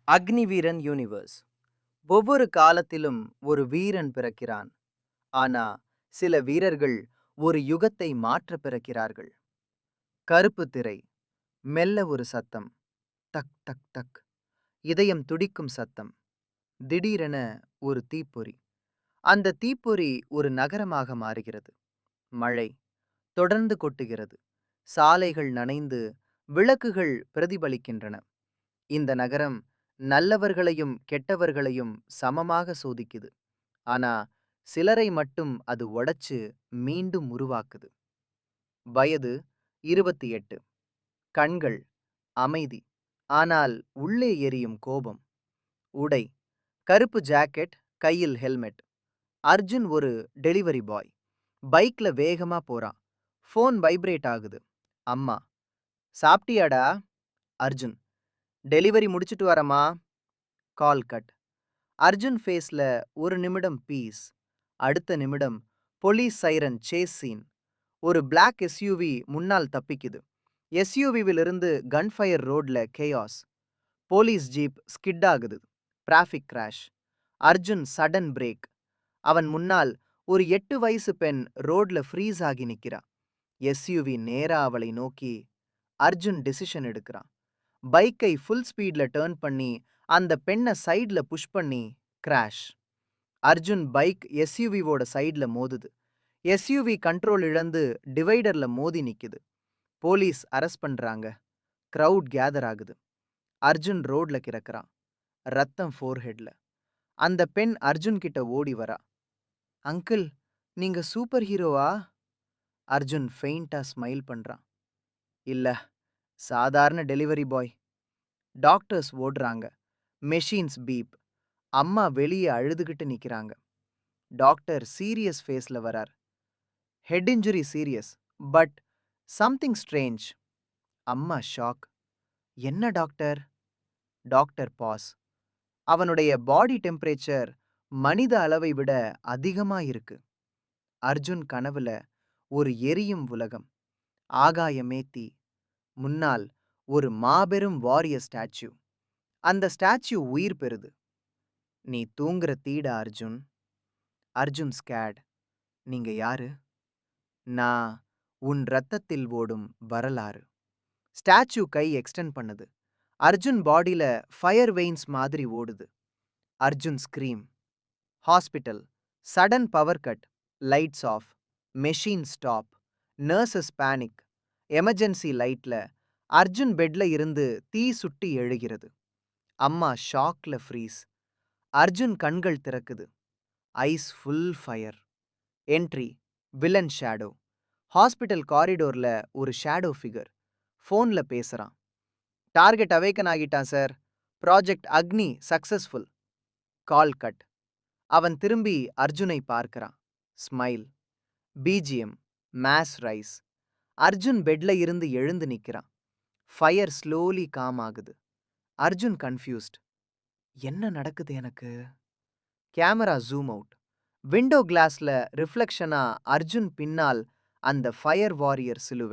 Agniveeran universe. ஒவ்வொரு காலத்திலும் ஒரு வீரன் பிறக்கிறான். ஆனா சில வீரர்கள் ஒரு யுகத்தை மாற்ற பிறக்கிறார்கள். கருப்பு திரை. மெல்ல ஒரு சத்தம். டக் டக் டக். இதயம் துடிக்கும் சத்தம். திடீரென ஒரு தீப்பொறி. அந்த தீப்பொறி ஒரு நகரமாக மாறுகிறது. மழை தொடர்ந்து கொட்டுகிறது. சாலைகள் நனைந்து விளக்குகள் பிரதிபலிக்கின்றன. இந்த நகரம் நல்லவர்களையும் கெட்டவர்களையும் சமமாக சோதிக்குது. ஆனா சிலரை மட்டும் அது உடைச்சு மீண்டும் உருவாக்குது. வயது 28. கண்கள் அமைதி. ஆனால் உள்ளே எரியும் கோபம். உடை கருப்பு ஜாக்கெட், கையில் ஹெல்மெட். அர்ஜுன் ஒரு டெலிவரி பாய். பைக்ல வேகமா போறான். ஃபோன் வைப்ரேட் ஆகுது. அம்மா. சாப்பிட்டியாடா? அர்ஜுன். டெலிவரி முடிச்சிட்டு வரமா. Call cut. அர்ஜுன் ஃபேஸ்ல ஒரு நிமிடம் பீஸ். அடுத்த நிமிடம் போலீஸ் சைரன் சேஸ் சீன். ஒரு பிளாக் எஸ்யூவி முன்னால் தப்பிக்குது. எஸ்யூவிலிருந்து கன்ஃபயர் ரோட்ல கேயாஸ். போலீஸ் ஜீப் ஸ்கிட் ஆகுது. Traffic crash. Arjun sudden brake. அவன் முன்னால் ஒரு 8 வயசு பெண் ரோட்ல ஃப்ரீஸ் ஆகி நிக்கிறா. எஸ்யூவி நேரா அவளை நோக்கி. அர்ஜுன் டிசிஷன் எடுக்கிறான். பைக்கை ஃபுல் ஸ்பீட்ல டர்ன் பண்ணி அந்த பெண்ணை சைட்ல புஷ் பண்ணி கிராஷ். அர்ஜுன் பைக் எஸ்யூவியோட சைட்ல மோதுது. எஸ்யூவி கண்ட்ரோல் இழந்து டிவைடர்ல மோதி நிக்குது. போலீஸ் அரெஸ்ட் பண்றாங்க. கிரவுட் கேதர் ஆகுது. அர்ஜுன் ரோட்ல கிடக்குறான். ரத்தம் ஃபோர்ஹெட்ல. அந்த பெண் அர்ஜுன் கிட்ட ஓடி வரா. அங்கிள், நீங்க சூப்பர் ஹீரோவா? அர்ஜுன் ஃபெயிண்டா ஸ்மைல் பண்றான். இல்ல, சாதாரண டெலிவரி பாய். டாக்டர்ஸ் ஓடுறாங்க. Machines beep. அம்மா வெளியே அழுதுகிட்டு நிக்கிறாங்க. டாக்டர் சீரியஸ் ஃபேஸ்ல வரார். Head injury serious, but something strange. அம்மா ஷாக். என்ன டாக்டர்? Doctor pause. அவனுடைய பாடி டெம்பரேச்சர் மனித அளவை விட அதிகமா இருக்கு. அர்ஜுன் கனவுல ஒரு எரியும் உலகம். ஆகாயமே தீ. முன்னால் ஒரு மாபெரும் வாரியர் ஸ்டாச்சு. அந்த ஸ்டாச்சு உயிர் பெறுது. நீ தூங்குற தீடா அர்ஜுன். அர்ஜுன் ஸ்கேட். நீங்க யாரு? நான் உன் ரத்தத்தில் ஓடும் வரலாறு. ஸ்டாச்சு கை எக்ஸ்டெண்ட் பண்ணுது. அர்ஜுன் பாடியில ஃபயர் வெயின்ஸ் மாதிரி ஓடுது. Arjun scream. Hospital. Sudden power cut. Lights off. Machine stop. Nurses panic. Emergency லைட்ல அர்ஜுன் பெட்ல இருந்து தீ சுட்டி எழுகிறது. அம்மா ஷாக்ல ஃப்ரீஸ். அர்ஜுன் கண்கள் திறக்குது. Eyes full fire. Entry. Villain shadow. Hospital காரிடோர்ல ஒரு ஷேடோ ஃபிகர். ஃபோன்ல பேசுறான். டார்கெட் அவேக்கன் ஆகிட்டான் sir. Project Agni successful. Call cut. அவன் திரும்பி அர்ஜுனை பார்க்கிறான். Smile. BGM. Mass rise. Arjun பெட்ல இருந்து எழுந்து நிக்கிறான். ஃபயர் ஸ்லோலி காம் ஆகுது. அர்ஜுன் கன்ஃபியூஸ்ட். என்ன நடக்குது எனக்கு? Camera zoom out. விண்டோ கிளாஸ்ல ரிஃப்ளெக்ஷனா அர்ஜுன் பின்னால் அந்த ஃபயர் வாரியர் சிலுவை.